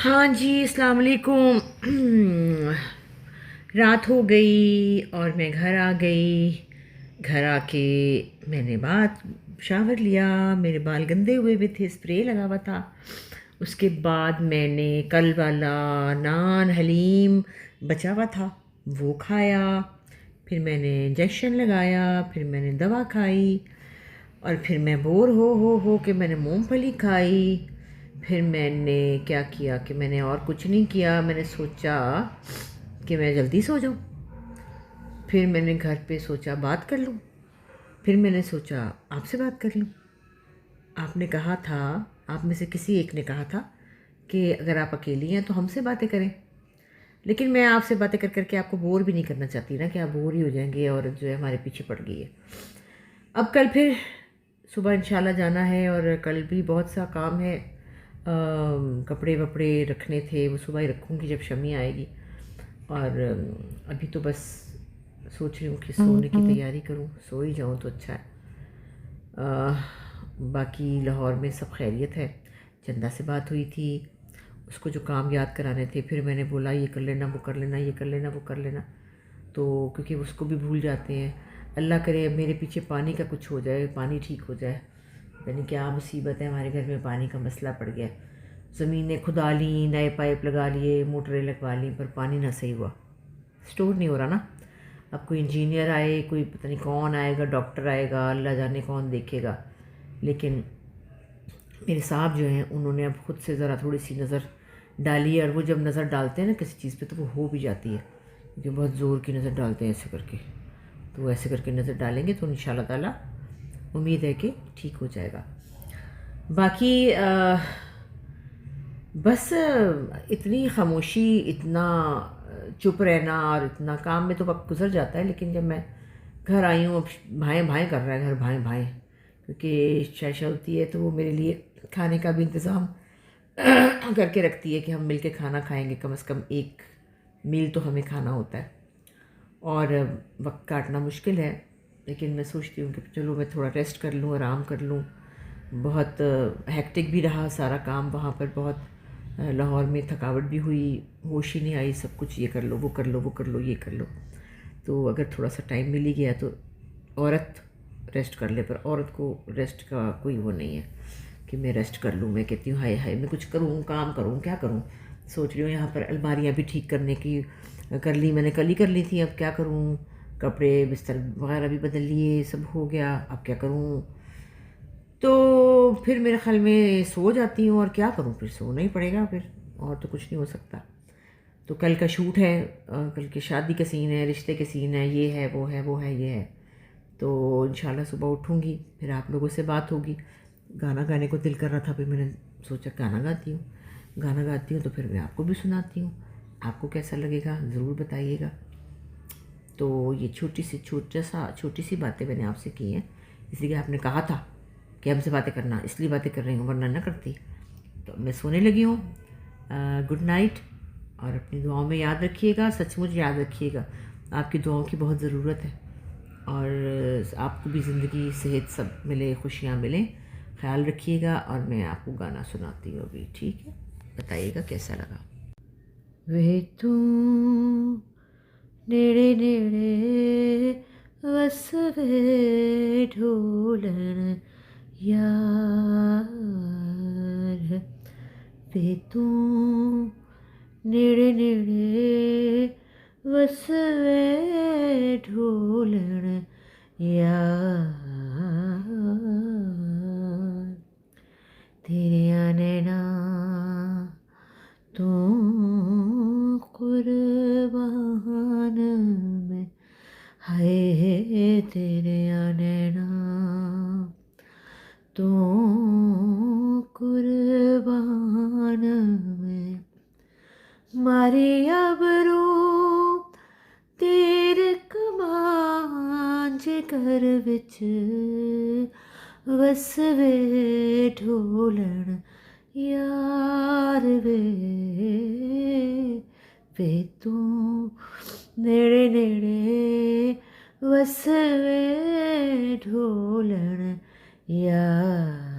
हाँ जी, अस्सलाम वालेकुम। रात हो गई और मैं घर आ गई। घर आके मैंने शावर लिया। मेरे बाल गंदे हुए भी थे, स्प्रे लगा हुआ था। उसके बाद मैंने कल वाला नान हलीम बचा हुआ था, वो खाया। फिर मैंने इंजेक्शन लगाया, फिर मैंने दवा खाई, और फिर मैं बोर हो के मैंने मूंगफली खाई। फिर मैंने क्या किया कि मैंने और कुछ नहीं किया। मैंने सोचा कि मैं जल्दी सो जाऊं। फिर मैंने घर पे सोचा बात कर लूं। फिर मैंने सोचा आपसे बात कर लूं। आपने कहा था, आप में से किसी एक ने कहा था कि अगर आप अकेली हैं तो हमसे बातें करें। लेकिन मैं आपसे बातें कर करके आपको बोर भी नहीं करना चाहती ना, कि आप बोर ही हो जाएंगे और जो है हमारे पीछे पड़ गई है। अब कल फिर सुबह इंशाल्लाह जाना है, और कल भी बहुत सा काम है। कपड़े वपड़े रखने थे, वो सुबह ही रखूँगी जब शमी आएगी। और अभी तो बस सोच रही हूँ कि सोने की तैयारी करूँ, सो ही जाऊँ तो अच्छा है। बाकी लाहौर में सब खैरियत है। चंदा से बात हुई थी, उसको जो काम याद कराने थे, फिर मैंने बोला ये कर लेना, वो कर लेना, ये कर लेना, वो कर लेना। तो क्योंकि उसको भी भूल जाते हैं। अल्लाह करे मेरे पीछे पानी का कुछ हो जाए, पानी ठीक हो जाए। पता नहीं क्या मुसीबत है, हमारे घर में पानी का मसला पड़ गया। ज़मीनें खुदा ली, नए पाइप लगा लिए, मोटरें लगवा ली, पर पानी ना सही हुआ, स्टोर नहीं हो रहा ना। अब कोई इंजीनियर आए, कोई पता नहीं कौन आएगा, डॉक्टर आएगा, अल्लाह जाने कौन देखेगा। लेकिन मेरे साहब जो हैं उन्होंने अब खुद से ज़रा थोड़ी सी नज़र डाली है, और वो जब नज़र डालते हैं ना किसी चीज़ पे तो वो हो भी जाती है, क्योंकि बहुत ज़ोर की नज़र डालते हैं ऐसे करके। तो वो ऐसे करके नज़र डालेंगे तो इंशाल्लाह ताला उम्मीद है कि ठीक हो जाएगा। बाकी बस इतनी खामोशी, इतना चुप रहना और इतना काम में तो वक्त गुजर जाता है। लेकिन जब मैं घर आई हूँ, अब भाएँ भाएँ कर रहा है घर, भाएँ भाएँ, क्योंकि शाशा होती है तो वो मेरे लिए खाने का भी इंतज़ाम करके रखती है कि हम मिलके खाना खाएंगे, कम से कम एक मील तो हमें खाना होता है। और वक्त काटना मुश्किल है, लेकिन मैं सोचती हूँ कि चलो मैं थोड़ा रेस्ट कर लूँ, आराम कर लूँ। बहुत हेक्टिक भी रहा सारा काम वहाँ पर, बहुत लाहौर में थकावट भी हुई, होश ही नहीं आई, सब कुछ ये कर लो, वो कर लो, वो कर लो, ये कर लो। तो अगर थोड़ा सा टाइम मिल ही गया तो औरत रेस्ट कर ले, पर औरत को रेस्ट का कोई वो नहीं है कि मैं रेस्ट कर लूँ। मैं कहती हूँ हाय हाय मैं कुछ करूँ, काम करूँ, क्या करूँ। सोच रही हूँ यहाँ पर अलमारियाँ भी ठीक करने की कर ली, मैंने कल ही कर ली थी, अब क्या करूँ। कपड़े बिस्तर वगैरह भी बदल लिए, सब हो गया, अब क्या करूँ। तो फिर मेरे ख्याल में सो जाती हूँ, और क्या करूँ, फिर सोना ही पड़ेगा फिर, और तो कुछ नहीं हो सकता। तो कल का शूट है, कल की शादी का सीन है, रिश्ते के सीन है, ये है, वो है, वो है, ये है। तो इंशाल्लाह सुबह उठूँगी, फिर आप लोगों से बात होगी। गाना गाने को दिल कर रहा था, फिर मैंने सोचा गाना गाती हूँ। गाना गाती हूँ तो फिर मैं आपको भी सुनाती हूँ, आपको कैसा लगेगा ज़रूर बताइएगा। तो ये छोटी सी बातें मैंने आपसे की हैं, इसलिए आपने कहा था कि हमसे बातें करना, इसलिए बातें कर रही हूँ, वरना ना करती। तो मैं सोने लगी हूँ। गुड नाइट, और अपनी दुआओं में याद रखिएगा, सचमुच याद रखिएगा, आपकी दुआओं की बहुत ज़रूरत है। और आपको भी ज़िंदगी, सेहत सब मिले, खुशियाँ मिलें। ख्याल रखिएगा, और मैं आपको गाना सुनाती हूँ अभी, ठीक है। बताइएगा कैसा लगा। वे तू नेड़े नेड़े वसवे ढोलन यार, वे तू नेड़े नेड़े वसवे ढोलन यार, तेरे नैना तू कुर्बान में, हाय तेरे नैना तू कुर्बान में, मारे अबरू तेरे कमांज घर विच वसवे ढोलन यार, वे तू नेड़े नेड़े वसवे ढोलन यार।